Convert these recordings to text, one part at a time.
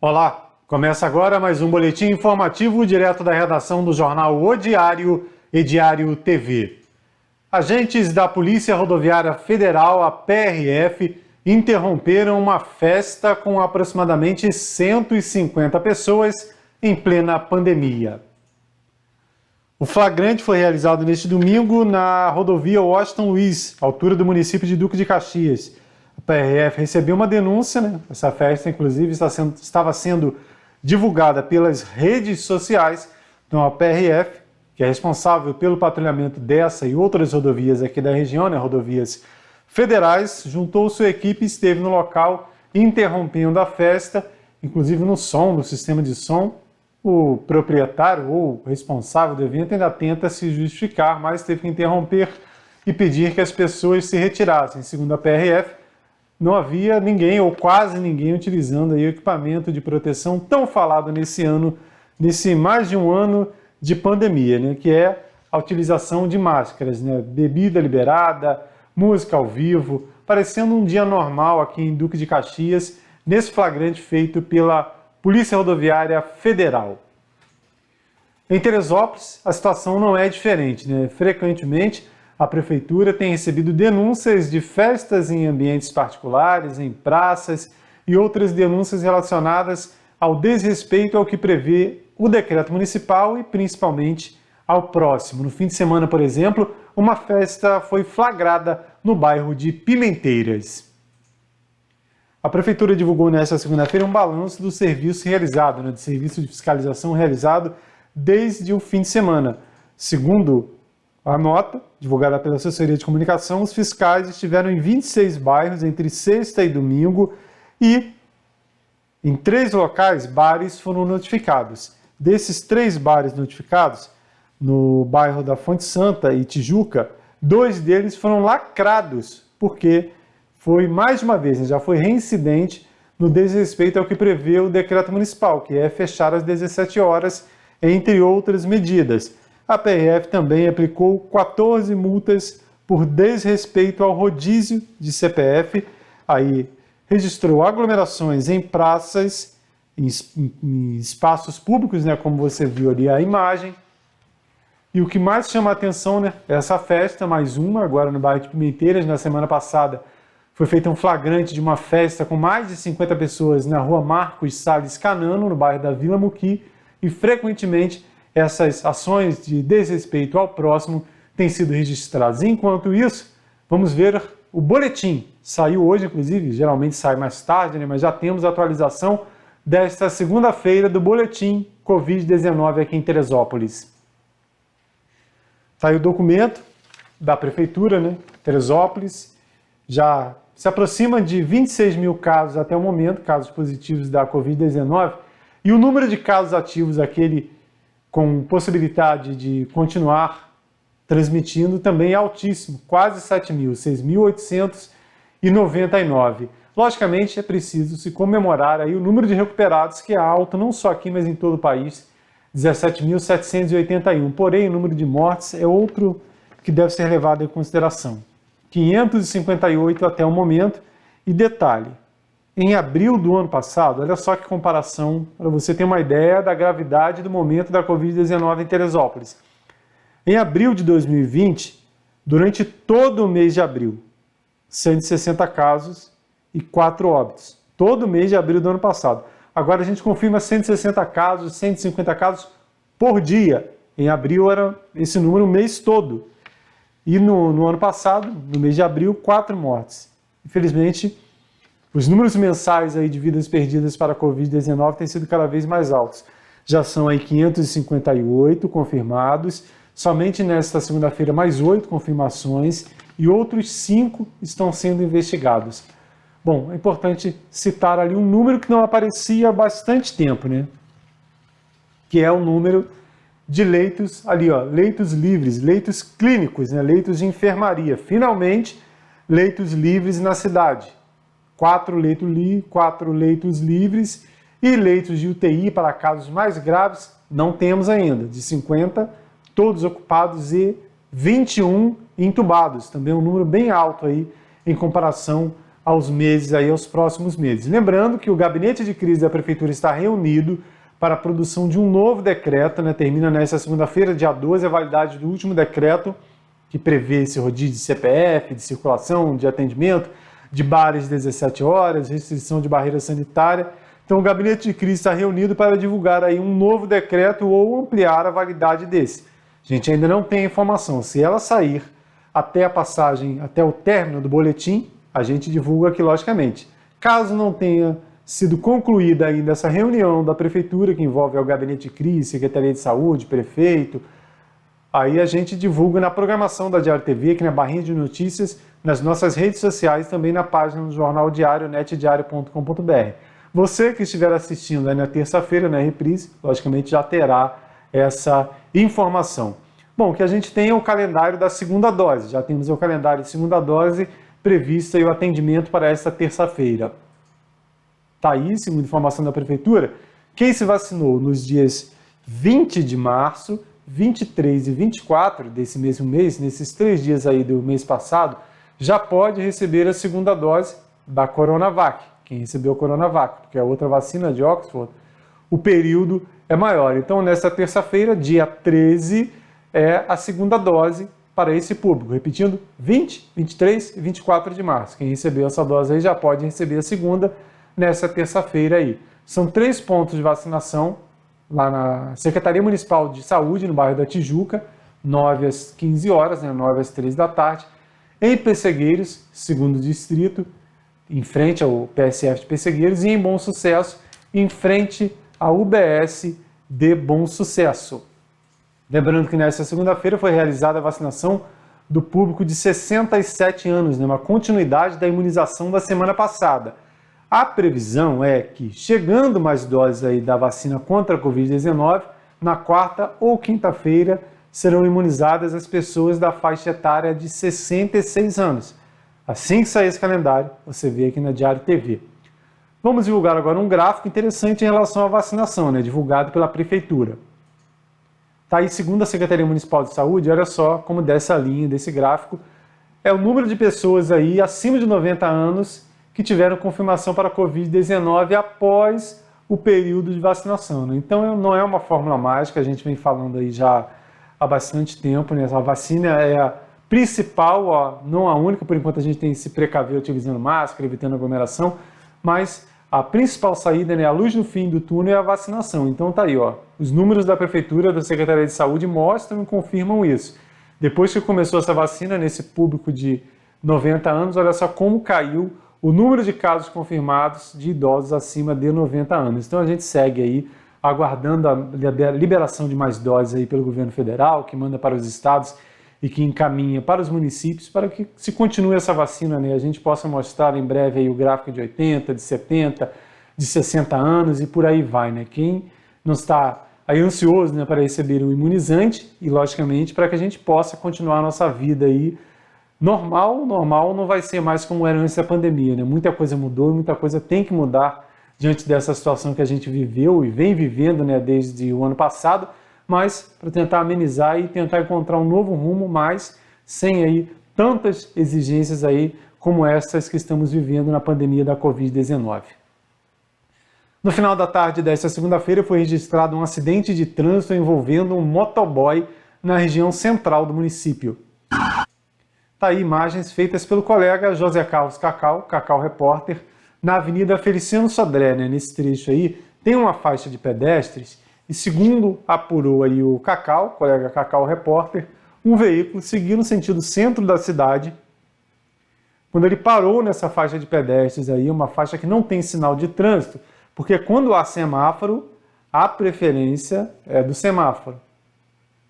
Olá, começa agora mais um boletim informativo direto da redação do jornal O Diário e Diário TV. Agentes da Polícia Rodoviária Federal, a PRF, interromperam uma festa com aproximadamente 150 pessoas em plena pandemia. O flagrante foi realizado neste domingo na rodovia Washington Luiz, altura do município de Duque de Caxias. A PRF recebeu uma denúncia, Essa festa, inclusive, estava sendo divulgada pelas redes sociais. Então, a PRF, que é responsável pelo patrulhamento dessa e outras rodovias aqui da região, rodovias federais, juntou sua equipe e esteve no local interrompendo a festa, inclusive no sistema de som. O proprietário ou responsável do evento ainda tenta se justificar, mas teve que interromper e pedir que as pessoas se retirassem. Segundo a PRF, não havia ninguém ou quase ninguém utilizando aí o equipamento de proteção tão falado nesse ano, nesse mais de um ano de pandemia, que é a utilização de máscaras, bebida liberada, música ao vivo, parecendo um dia normal aqui em Duque de Caxias, nesse flagrante feito pela Polícia Rodoviária Federal. Em Teresópolis, a situação não é diferente, Frequentemente, a Prefeitura tem recebido denúncias de festas em ambientes particulares, em praças e outras denúncias relacionadas ao desrespeito ao que prevê o decreto municipal e principalmente ao próximo. No fim de semana, por exemplo, uma festa foi flagrada no bairro de Pimenteiras. A Prefeitura divulgou nesta segunda-feira um balanço do serviço realizado, de serviço de fiscalização realizado desde o fim de semana. Segundo a nota, divulgada pela Assessoria de Comunicação, os fiscais estiveram em 26 bairros entre sexta e domingo e em 3 locais bares foram notificados. Desses 3 bares notificados, no bairro da Fonte Santa e Tijuca, 2 deles foram lacrados, porque foi mais de uma vez, já foi reincidente no desrespeito ao que prevê o decreto municipal, que é fechar às 17 horas, entre outras medidas. A PRF também aplicou 14 multas por desrespeito ao rodízio de CPF, aí registrou aglomerações em praças, em espaços públicos, como você viu ali a imagem. E o que mais chama a atenção, é essa festa, mais uma, agora no bairro de Pimenteiras. Na semana passada foi feito um flagrante de uma festa com mais de 50 pessoas na rua Marcos Salles Canano, no bairro da Vila Muqui, e frequentemente essas ações de desrespeito ao próximo têm sido registradas. Enquanto isso, vamos ver o boletim. Saiu hoje, inclusive, geralmente sai mais tarde, mas já temos a atualização desta segunda-feira do boletim Covid-19 aqui em Teresópolis. Saiu o documento da Prefeitura, Teresópolis, já se aproxima de 26 mil casos até o momento, casos positivos da Covid-19, e o número de casos ativos, aquele com possibilidade de continuar transmitindo, também é altíssimo, quase 7 mil, 6.899. Logicamente, é preciso se comemorar aí o número de recuperados, que é alto, não só aqui, mas em todo o país, 17.781. Porém, o número de mortes é outro que deve ser levado em consideração. 558 até o momento. E detalhe, em abril do ano passado, olha só que comparação, para você ter uma ideia da gravidade do momento da Covid-19 em Teresópolis. Em abril de 2020, durante todo o mês de abril, 160 casos e 4 óbitos. Todo mês de abril do ano passado. Agora a gente confirma 160 casos, 150 casos por dia. Em abril era esse número o mês todo. E no ano passado, no mês de abril, 4 mortes. Infelizmente, os números mensais aí de vidas perdidas para a Covid-19 têm sido cada vez mais altos. Já são aí 558 confirmados, somente nesta segunda-feira mais 8 confirmações e outros 5 estão sendo investigados. Bom, é importante citar ali um número que não aparecia há bastante tempo, que é o número de leitos ali, leitos livres, leitos clínicos, leitos de enfermaria. Finalmente, leitos livres na cidade. 4 leitos livres e leitos de UTI para casos mais graves não temos ainda. De 50, todos ocupados e 21 entubados. Também um número bem alto aí em comparação aos próximos meses. Lembrando que o gabinete de crise da prefeitura está reunido para a produção de um novo decreto, termina nesta segunda-feira, dia 12, a validade do último decreto que prevê esse rodízio de CPF, de circulação, de atendimento, de bares 17 horas, restrição de barreira sanitária. Então o gabinete de crise está reunido para divulgar aí um novo decreto ou ampliar a validade desse. A gente ainda não tem informação. Se ela sair até a passagem, até o término do boletim, a gente divulga aqui logicamente. Caso não tenha sido concluída ainda essa reunião da prefeitura, que envolve o gabinete de crise, Secretaria de Saúde, prefeito, aí a gente divulga na programação da Diário TV, aqui na barrinha de notícias, nas nossas redes sociais, também na página do Jornal Diário, netdiario.com.br. Você que estiver assistindo aí na terça-feira, na reprise, logicamente já terá essa informação. Bom, o que a gente tem é o calendário da segunda dose. Já temos o calendário de segunda dose previsto e o atendimento para esta terça-feira. Está aí, segundo informação da Prefeitura, quem se vacinou nos dias 20 de março, 23 e 24 desse mesmo mês, nesses 3 dias aí do mês passado, já pode receber a segunda dose da Coronavac. Quem recebeu a Coronavac, porque a outra vacina de Oxford, o período é maior. Então, nesta terça-feira, dia 13, é a segunda dose para esse público. Repetindo, 20, 23 e 24 de março. Quem recebeu essa dose aí já pode receber a segunda nessa terça-feira aí. São 3 pontos de vacinação lá na Secretaria Municipal de Saúde, no bairro da Tijuca, 9 às 15 horas, 9 às 3 da tarde. Em Pessegueiros, segundo distrito, em frente ao PSF de Pessegueiros, e em Bom Sucesso, em frente à UBS de Bom Sucesso. Lembrando que nesta segunda-feira foi realizada a vacinação do público de 67 anos, uma continuidade da imunização da semana passada. A previsão é que, chegando mais doses aí da vacina contra a Covid-19, na quarta ou quinta-feira serão imunizadas as pessoas da faixa etária de 66 anos. Assim que sair esse calendário, você vê aqui na Diário TV. Vamos divulgar agora um gráfico interessante em relação à vacinação, divulgado pela Prefeitura. Está aí, segundo a Secretaria Municipal de Saúde, olha só como dessa linha, desse gráfico, é o número de pessoas aí acima de 90 anos que tiveram confirmação para a Covid-19 após o período de vacinação. Então não é uma fórmula mágica, a gente vem falando aí já há bastante tempo, A vacina é a principal, não a única, por enquanto a gente tem que se precaver utilizando máscara, evitando aglomeração, mas a principal saída, a luz no fim do túnel é a vacinação. Então tá aí, os números da Prefeitura, da Secretaria de Saúde mostram e confirmam isso. Depois que começou essa vacina, nesse público de 90 anos, olha só como caiu o número de casos confirmados de idosos acima de 90 anos. Então a gente segue aí aguardando a liberação de mais doses aí pelo governo federal, que manda para os estados e que encaminha para os municípios para que se continue essa vacina, a gente possa mostrar em breve aí o gráfico de 80, de 70, de 60 anos e por aí vai, Quem não está aí ansioso, para receber o imunizante e, logicamente, para que a gente possa continuar a nossa vida aí normal não vai ser mais como era antes da pandemia, Muita coisa mudou e muita coisa tem que mudar diante dessa situação que a gente viveu e vem vivendo, desde o ano passado, mas para tentar amenizar e tentar encontrar um novo rumo, mas sem aí tantas exigências aí como essas que estamos vivendo na pandemia da Covid-19. No final da tarde desta segunda-feira foi registrado um acidente de trânsito envolvendo um motoboy na região central do município. Tá aí imagens feitas pelo colega José Carlos Cacau repórter, na Avenida Feliciano Sodré, nesse trecho aí, tem uma faixa de pedestres e, segundo apurou aí o colega Cacau repórter, um veículo seguiu no sentido centro da cidade. Quando ele parou nessa faixa de pedestres aí, uma faixa que não tem sinal de trânsito, porque quando há semáforo, a preferência é do semáforo.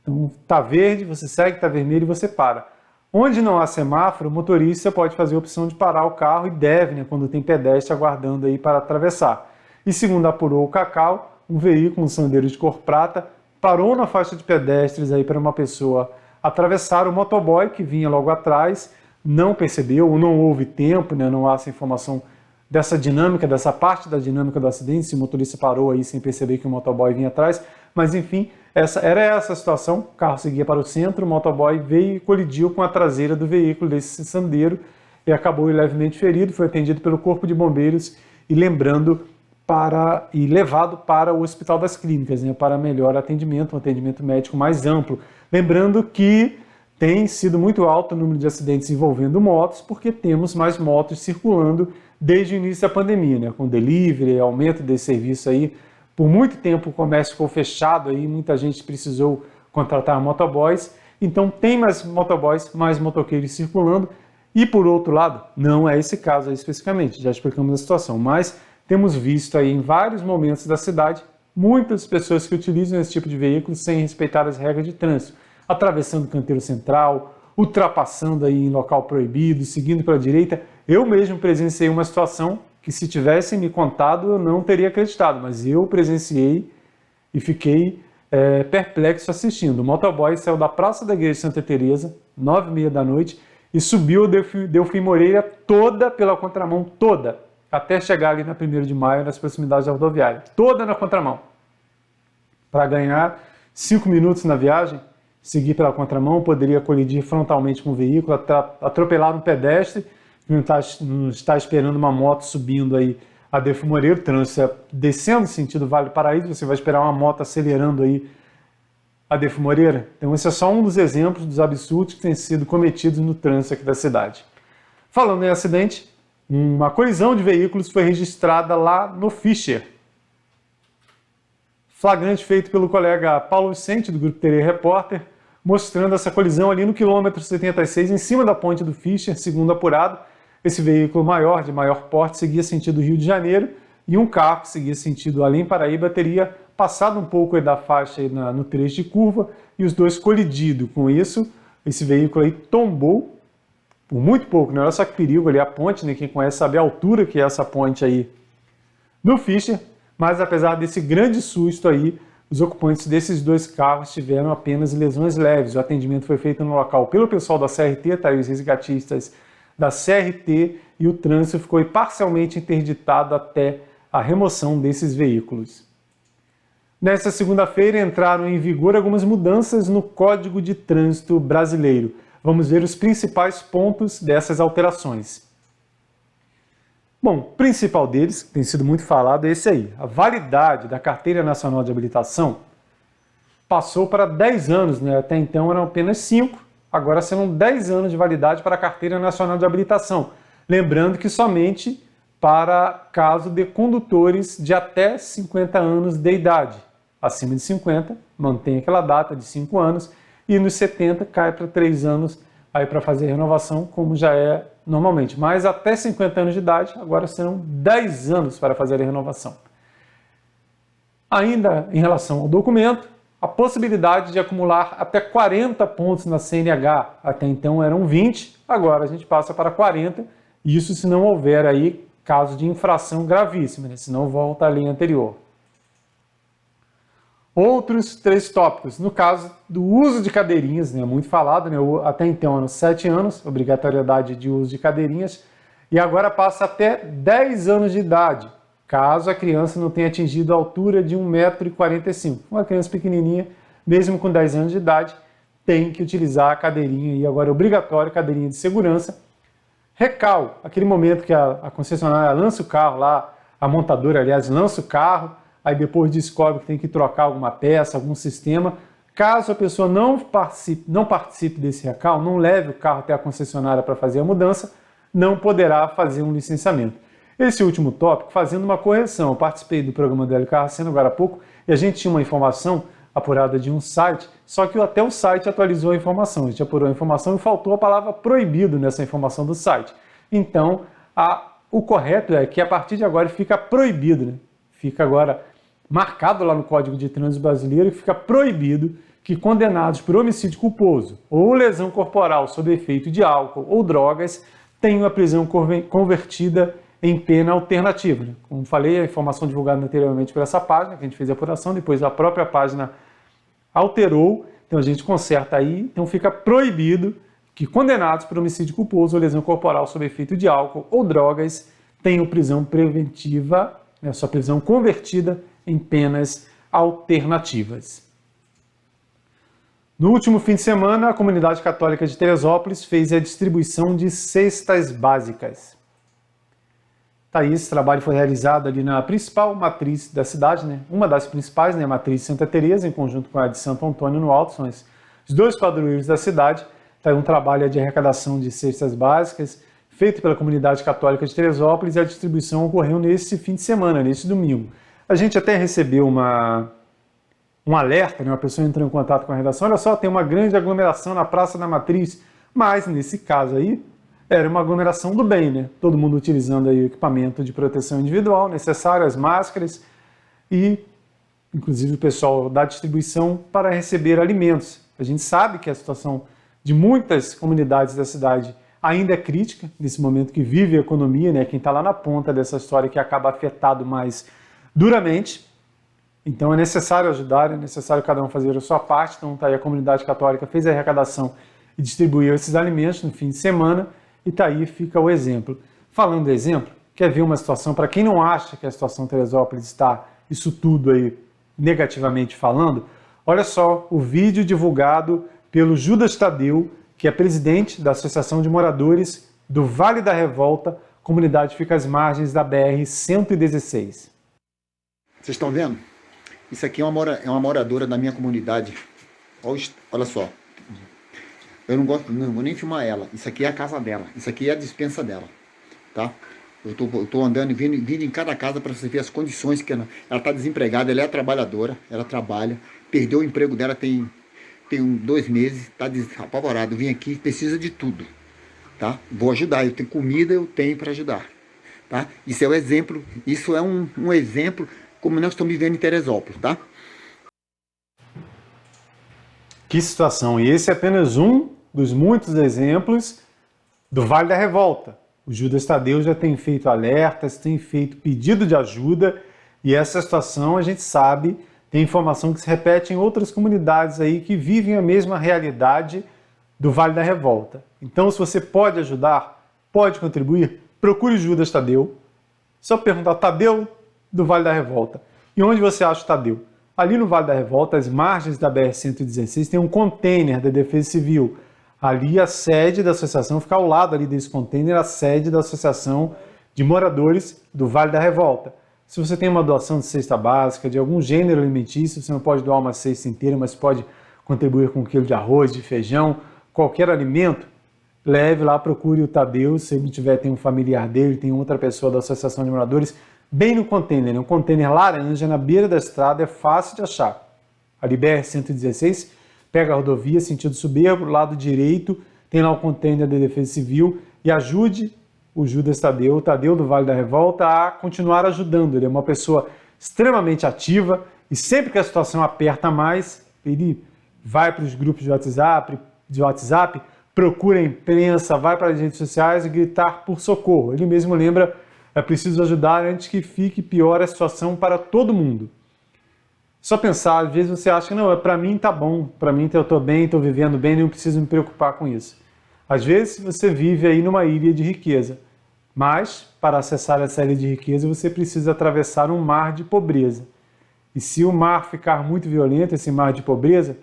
Então, tá verde, você segue, tá vermelho e você para. Onde não há semáforo, o motorista pode fazer a opção de parar o carro e deve, quando tem pedestre aguardando aí para atravessar. E segundo apurou o Cacau, um veículo, um Sandero de cor prata, parou na faixa de pedestres aí para uma pessoa atravessar. O motoboy que vinha logo atrás não percebeu, ou não houve tempo, não há essa informação dessa dinâmica, dessa parte da dinâmica do acidente, se o motorista parou aí sem perceber que o motoboy vinha atrás, mas enfim, era essa a situação, o carro seguia para o centro, o motoboy veio e colidiu com a traseira do veículo desse Sandero e acabou levemente ferido, foi atendido pelo Corpo de Bombeiros e levado para o Hospital das Clínicas, né, para melhor atendimento, um atendimento médico mais amplo. Lembrando que tem sido muito alto o número de acidentes envolvendo motos, porque temos mais motos circulando desde o início da pandemia, né, com delivery, aumento desse serviço aí. Por muito tempo o comércio ficou fechado, aí muita gente precisou contratar motoboys, então tem mais motoboys, mais motoqueiros circulando, e por outro lado, não é esse caso aí especificamente, já explicamos a situação, mas temos visto aí em vários momentos da cidade muitas pessoas que utilizam esse tipo de veículo sem respeitar as regras de trânsito, atravessando o canteiro central, ultrapassando aí em local proibido, seguindo pela direita. Eu mesmo presenciei uma situação que, se tivessem me contado, eu não teria acreditado, mas eu presenciei e fiquei perplexo assistindo. O motoboy saiu da Praça da Igreja de Santa Teresa, 9h30 da noite, e subiu a Delfim Moreira toda pela contramão, toda, até chegar ali na 1º de Maio, nas proximidades da rodoviária, toda na contramão. Para ganhar 5 minutos na viagem, seguir pela contramão, poderia colidir frontalmente com o veículo, atropelar um pedestre, que não está esperando uma moto subindo aí a Delfim Moreira, o trânsito descendo sentido Vale do Paraíso, você vai esperar uma moto acelerando aí a Delfim Moreira. Então esse é só um dos exemplos dos absurdos que têm sido cometidos no trânsito aqui da cidade. Falando em acidente, uma colisão de veículos foi registrada lá no Fischer. Flagrante feito pelo colega Paulo Vicente, do Grupo TV Repórter, mostrando essa colisão ali no quilômetro 76, em cima da ponte do Fischer, segundo apurado. Esse veículo maior, de maior porte, seguia sentido Rio de Janeiro, e um carro que seguia sentido Além Paraíba teria passado um pouco aí da faixa aí no trecho de curva, e os dois colidido. Com isso, esse veículo aí tombou, por muito pouco, né? Olha só que perigo ali a ponte, né? Quem conhece sabe a altura que é essa ponte aí no Fischer, mas apesar desse grande susto aí, os ocupantes desses dois carros tiveram apenas lesões leves. O atendimento foi feito no local pelo pessoal da CRT, tá aí os resgatistas da CRT, e o trânsito ficou parcialmente interditado até a remoção desses veículos. Nesta segunda-feira entraram em vigor algumas mudanças no Código de Trânsito Brasileiro. Vamos ver os principais pontos dessas alterações. Bom, o principal deles, que tem sido muito falado, é esse aí. A validade da Carteira Nacional de Habilitação passou para 10 anos, né? Até então eram apenas 5, agora serão 10 anos de validade para a Carteira Nacional de Habilitação. Lembrando que somente para caso de condutores de até 50 anos de idade. Acima de 50, mantém aquela data de 5 anos, e nos 70 cai para 3 anos aí para fazer renovação, como já é normalmente. Mas até 50 anos de idade, agora serão 10 anos para fazer a renovação. Ainda em relação ao documento, a possibilidade de acumular até 40 pontos na CNH. Até então eram 20, agora a gente passa para 40, isso se não houver aí caso de infração gravíssima, né? Senão volta à linha anterior. Outros 3 tópicos, no caso do uso de cadeirinhas, né, muito falado, né, até então eram 7 anos, obrigatoriedade de uso de cadeirinhas, e agora passa até 10 anos de idade, caso a criança não tenha atingido a altura de 1,45 m. Uma criança pequenininha, mesmo com 10 anos de idade, tem que utilizar a cadeirinha, e agora é obrigatório, cadeirinha de segurança. Recal, aquele momento que a concessionária lança o carro lá, a montadora, aliás, lança o carro, aí depois descobre que tem que trocar alguma peça, algum sistema. Caso a pessoa não participe desse recal, não leve o carro até a concessionária para fazer a mudança, não poderá fazer um licenciamento. Esse último tópico, fazendo uma correção, eu participei do programa do Hélio Carraceno agora há pouco, e a gente tinha uma informação apurada de um site, só que até o site atualizou a informação, a gente apurou a informação e faltou a palavra proibido nessa informação do site. Então, o correto é que a partir de agora fica proibido, né? Fica agora marcado lá no Código de Trânsito Brasileiro, que fica proibido que condenados por homicídio culposo ou lesão corporal sob efeito de álcool ou drogas tenham a prisão convertida em pena alternativa. Como falei, a informação divulgada anteriormente por essa página, que a gente fez a apuração, depois a própria página alterou, então a gente conserta aí, então fica proibido que condenados por homicídio culposo ou lesão corporal sob efeito de álcool ou drogas tenham prisão preventiva, né, sua prisão convertida em penas alternativas. No último fim de semana, a comunidade católica de Teresópolis fez a distribuição de cestas básicas. Tá aí, esse trabalho foi realizado ali na principal matriz da cidade, né? Uma das principais, né? A matriz Santa Teresa, em conjunto com a de Santo Antônio no Alto, são os dois padroeiros da cidade. Tá aí um trabalho de arrecadação de cestas básicas, feito pela comunidade católica de Teresópolis, e a distribuição ocorreu nesse fim de semana, nesse domingo. A gente até recebeu um alerta, né? Uma pessoa entrou em contato com a redação, olha só, tem uma grande aglomeração na Praça da Matriz, mas nesse caso aí, era uma aglomeração do bem, né? Todo mundo utilizando aí o equipamento de proteção individual necessário, as máscaras e, inclusive, o pessoal da distribuição para receber alimentos. A gente sabe que a situação de muitas comunidades da cidade ainda é crítica, nesse momento que vive a economia, né? Quem está lá na ponta dessa história que acaba afetado mais duramente. Então é necessário ajudar, é necessário cada um fazer a sua parte. Então tá aí, a comunidade católica fez a arrecadação e distribuiu esses alimentos no fim de semana, e tá aí, fica o exemplo. Falando do exemplo, quer ver uma situação, para quem não acha que a situação de Teresópolis está isso tudo aí negativamente falando, olha só o vídeo divulgado pelo Judas Tadeu, que é presidente da Associação de Moradores do Vale da Revolta, comunidade que fica às margens da BR-116. Vocês estão vendo? Isso aqui é uma moradora da minha comunidade. Olha só. Eu não vou nem filmar ela. Isso aqui é a casa dela. Isso aqui é a despensa dela. Tá? Eu tô andando e vindo em cada casa para você ver as condições que ela está desempregada, ela é trabalhadora, ela trabalha, perdeu o emprego dela tem 2 meses, está apavorado. Vim aqui, precisa de tudo. Tá? Vou ajudar, eu tenho comida, eu tenho para ajudar. Tá? Isso é um exemplo, um exemplo como nós estamos vivendo em Teresópolis, tá? Que situação! E esse é apenas um dos muitos exemplos do Vale da Revolta. O Judas Tadeu já tem feito alertas, tem feito pedido de ajuda, e essa situação a gente sabe, tem informação que se repete em outras comunidades aí que vivem a mesma realidade do Vale da Revolta. Então, se você pode ajudar, pode contribuir, procure o Judas Tadeu. Só perguntar, Tadeu do Vale da Revolta. E onde você acha o Tadeu? Ali no Vale da Revolta, às margens da BR-116, tem um container da Defesa Civil. Ali a sede da associação, fica ao lado ali desse container, a sede da Associação de Moradores do Vale da Revolta. Se você tem uma doação de cesta básica, de algum gênero alimentício, você não pode doar uma cesta inteira, mas pode contribuir com 1 quilo de arroz, de feijão, qualquer alimento, leve lá, procure o Tadeu. Se ele tiver, tem um familiar dele, tem outra pessoa da Associação de Moradores, bem no container, um container laranja na beira da estrada, é fácil de achar. Ali BR-116, pega a rodovia, sentido Soberbo, lado direito, tem lá o container da Defesa Civil, e ajude o Judas Tadeu, o Tadeu do Vale da Revolta, a continuar ajudando. Ele é uma pessoa extremamente ativa, e sempre que a situação aperta mais, ele vai para os grupos de WhatsApp, procura a imprensa, vai para as redes sociais e gritar por socorro. Ele mesmo lembra, é preciso ajudar antes que fique pior a situação para todo mundo. Só pensar, às vezes você acha que não, para mim tá bom, para mim eu estou bem, estou vivendo bem, não preciso me preocupar com isso. Às vezes você vive aí numa ilha de riqueza, mas para acessar essa ilha de riqueza você precisa atravessar um mar de pobreza. E se o mar ficar muito violento, esse mar de pobreza,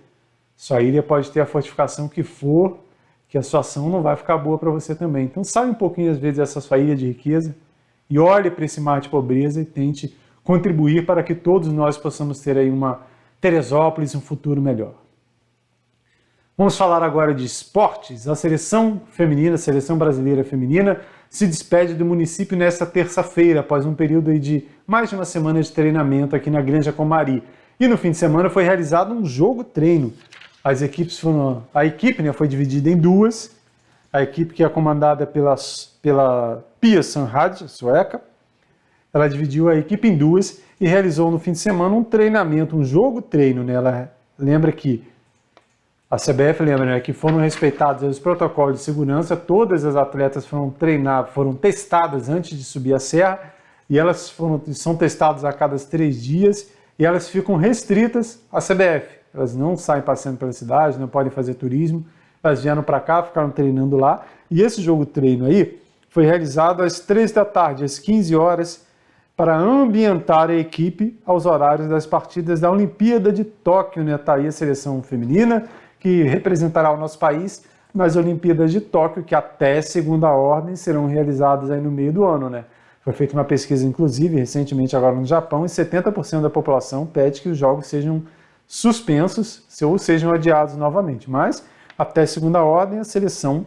sua ilha pode ter a fortificação que for, que a situação não vai ficar boa para você também. Então saia um pouquinho às vezes dessa sua ilha de riqueza e olhe para esse mar de pobreza e tente contribuir para que todos nós possamos ter aí uma Teresópolis, um futuro melhor. Vamos falar agora de esportes. A seleção feminina, a seleção brasileira feminina, se despede do município nesta terça-feira, após um período aí de mais de uma semana de treinamento aqui na Granja Comari. E no fim de semana foi realizado um jogo-treino. A equipe foi dividida em duas. A equipe que é comandada pela Pia Sundhage, sueca, ela dividiu a equipe em duas e realizou no fim de semana um treinamento, um jogo-treino. Né? Ela lembra que a CBF lembra, né, que foram respeitados os protocolos de segurança, todas as atletas foram testadas antes de subir a serra, e elas são testadas a cada 3 dias, e elas ficam restritas à CBF. Elas não saem passeando pela cidade, não podem fazer turismo, elas vieram para cá, ficaram treinando lá, e esse jogo-treino aí foi realizado às 3 da tarde, às 15 horas, para ambientar a equipe aos horários das partidas da Olimpíada de Tóquio, né? Tá aí a seleção feminina, que representará o nosso país nas Olimpíadas de Tóquio, que até segunda ordem serão realizadas aí no meio do ano, né? Foi feita uma pesquisa, inclusive, recentemente agora no Japão, e 70% da população pede que os jogos sejam suspensos ou sejam adiados novamente. Mas, até segunda ordem, a seleção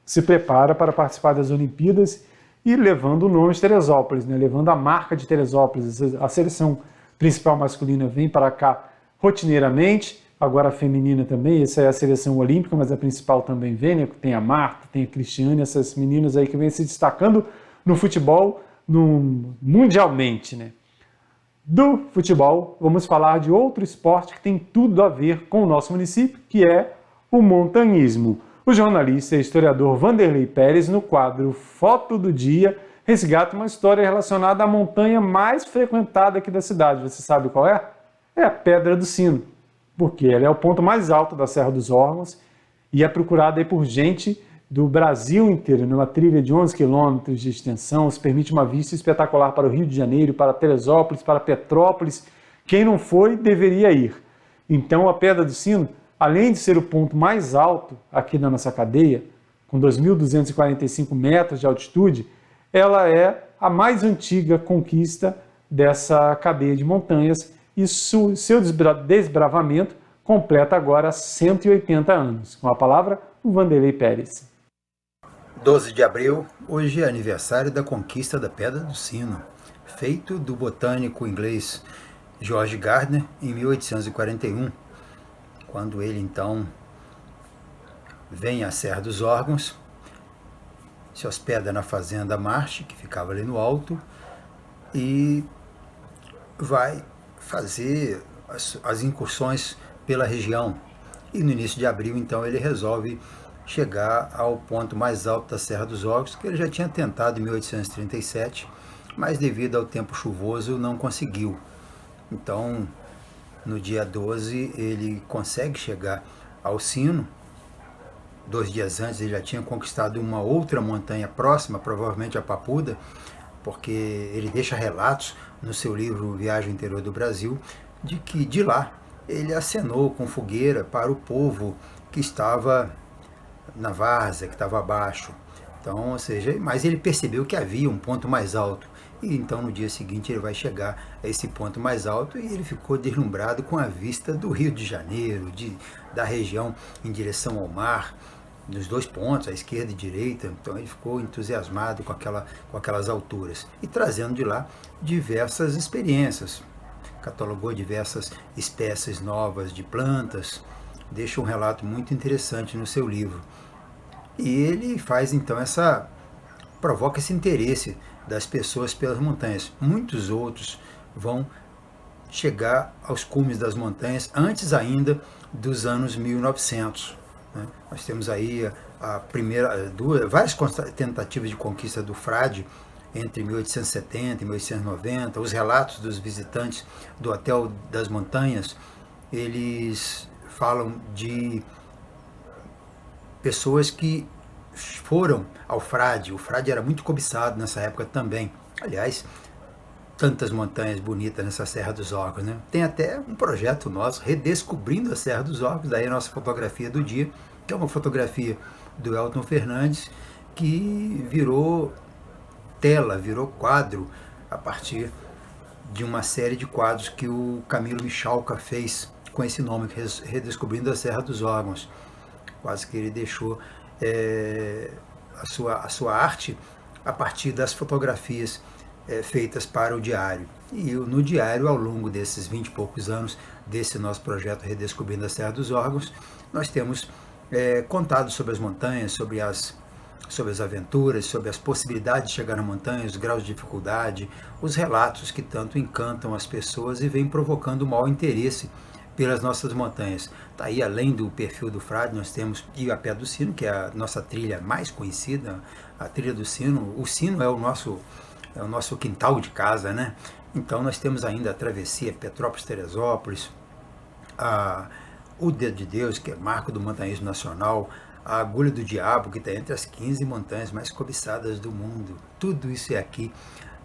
se prepara para participar das Olimpíadas e levando o nome de Teresópolis, né? Levando a marca de Teresópolis. A seleção principal masculina vem para cá rotineiramente, agora a feminina também, essa é a seleção olímpica, mas a principal também vem, né? Tem a Marta, tem a Cristiane, essas meninas aí que vêm se destacando no futebol mundialmente, né? Do futebol, vamos falar de outro esporte que tem tudo a ver com o nosso município, que é o montanhismo. O jornalista e historiador Vanderlei Pérez, no quadro Foto do Dia, resgata uma história relacionada à montanha mais frequentada aqui da cidade. Você sabe qual é? É a Pedra do Sino, porque ela é o ponto mais alto da Serra dos Órgãos e é procurada aí por gente do Brasil inteiro, numa trilha de 11 quilômetros de extensão. Isso permite uma vista espetacular para o Rio de Janeiro, para Teresópolis, para Petrópolis. Quem não foi, deveria ir. Então, a Pedra do Sino, além de ser o ponto mais alto aqui da nossa cadeia, com 2.245 metros de altitude, ela é a mais antiga conquista dessa cadeia de montanhas e seu desbravamento completa agora 180 anos. Com a palavra, o Vanderlei Pérez. 12 de abril, hoje é aniversário da conquista da Pedra do Sino, feito do botânico inglês George Gardner em 1841, quando ele então vem à Serra dos Órgãos, se hospeda na fazenda Marche, que ficava ali no alto, e vai fazer as incursões pela região. E no início de abril, então, ele resolve chegar ao ponto mais alto da Serra dos Órgãos, que ele já tinha tentado em 1837, mas devido ao tempo chuvoso não conseguiu. Então, no dia 12, ele consegue chegar ao Sino. 2 dias antes ele já tinha conquistado uma outra montanha próxima, provavelmente a Papuda, porque ele deixa relatos no seu livro Viagem ao Interior do Brasil, de que de lá ele acenou com fogueira para o povo que estava na várzea, que estava abaixo. Então, ou seja, mas ele percebeu que havia um ponto mais alto. E então no dia seguinte ele vai chegar a esse ponto mais alto e ele ficou deslumbrado com a vista do Rio de Janeiro, da região em direção ao mar, dos dois pontos, à esquerda e direita. Então ele ficou entusiasmado com aquelas alturas e trazendo de lá diversas experiências. Catalogou diversas espécies novas de plantas, deixa um relato muito interessante no seu livro. E ele faz então provoca esse interesse das pessoas pelas montanhas. Muitos outros vão chegar aos cumes das montanhas antes ainda dos anos 1900. Né? Nós temos aí várias tentativas de conquista do Frade entre 1870 e 1890. Os relatos dos visitantes do Hotel das Montanhas, eles falam de pessoas que foram ao Frade. O Frade era muito cobiçado nessa época também. Aliás, tantas montanhas bonitas nessa Serra dos Órgãos, né? Tem até um projeto nosso, Redescobrindo a Serra dos Órgãos, daí a nossa fotografia do dia, que é uma fotografia do Elton Fernandes, que virou tela, virou quadro, a partir de uma série de quadros que o Camilo Michalka fez com esse nome, Redescobrindo a Serra dos Órgãos. Quase que ele deixou a sua arte a partir das fotografias feitas para o diário. E no diário, ao longo desses 20 e poucos anos desse nosso projeto Redescobrindo a Serra dos Órgãos, nós temos contado sobre as montanhas, sobre as aventuras, sobre as possibilidades de chegar na montanha, os graus de dificuldade, os relatos que tanto encantam as pessoas e vêm provocando um maior interesse pelas nossas montanhas. Tá aí, além do perfil do Frade, nós temos a Pedra do Sino, que é a nossa trilha mais conhecida, a trilha do Sino. O Sino é o nosso quintal de casa, né? Então nós temos ainda a travessia Petrópolis-Teresópolis, o Dedo de Deus, que é marco do montanhismo nacional, a Agulha do Diabo, que está entre as 15 montanhas mais cobiçadas do mundo. Tudo isso é aqui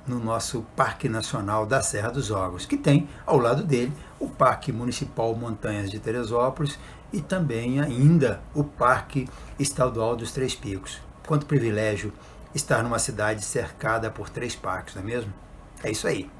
no nosso Parque Nacional da Serra dos Órgãos, que tem ao lado dele o Parque Municipal Montanhas de Teresópolis e também ainda o Parque Estadual dos Três Picos. Quanto privilégio estar numa cidade cercada por 3 parques, não é mesmo? É isso aí.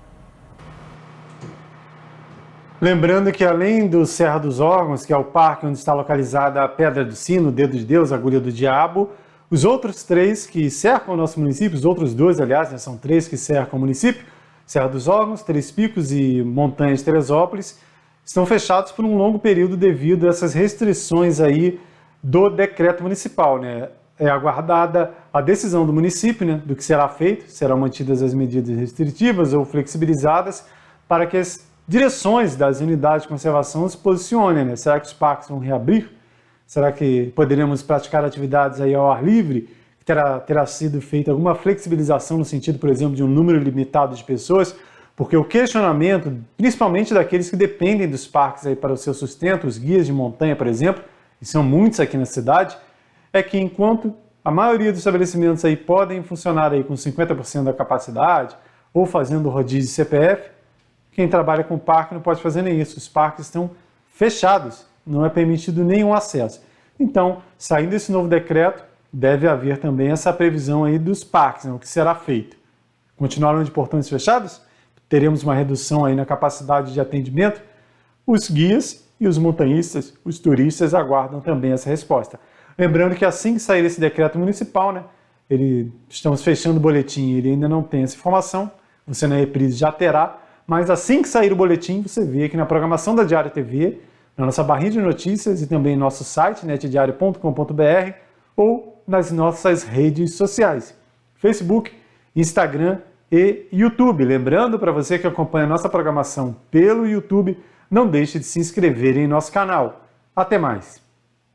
Lembrando que além do Serra dos Órgãos, que é o parque onde está localizada a Pedra do Sino, o Dedo de Deus, a Agulha do Diabo, os outros 3 que cercam o nosso município, os outros 2, aliás, né, são 3 que cercam o município, Serra dos Órgãos, Três Picos e Montanhas de Teresópolis, estão fechados por um longo período devido a essas restrições aí do decreto municipal, né? É aguardada a decisão do município, né, do que será feito, serão mantidas as medidas restritivas ou flexibilizadas para que as direções das unidades de conservação se posicionem, né? Será que os parques vão reabrir? Será que poderemos praticar atividades aí ao ar livre? Terá sido feita alguma flexibilização no sentido, por exemplo, de um número limitado de pessoas? Porque o questionamento, principalmente daqueles que dependem dos parques aí para o seu sustento, os guias de montanha, por exemplo, e são muitos aqui na cidade, é que enquanto a maioria dos estabelecimentos aí podem funcionar aí com 50% da capacidade ou fazendo rodízio de CPF, quem trabalha com parque não pode fazer nem isso. Os parques estão fechados, não é permitido nenhum acesso. Então, saindo desse novo decreto, deve haver também essa previsão aí dos parques, né, o que será feito. Continuarão de portões fechados? Teremos uma redução aí na capacidade de atendimento? Os guias e os montanhistas, os turistas, aguardam também essa resposta. Lembrando que assim que sair esse decreto municipal, né, estamos fechando o boletim, ele ainda não tem essa informação, você na reprise já terá, mas assim que sair o boletim, você vê aqui na programação da Diário TV, na nossa barrinha de notícias e também no nosso site, netdiario.com.br, ou nas nossas redes sociais, Facebook, Instagram e YouTube. Lembrando para você que acompanha a nossa programação pelo YouTube, não deixe de se inscrever em nosso canal. Até mais!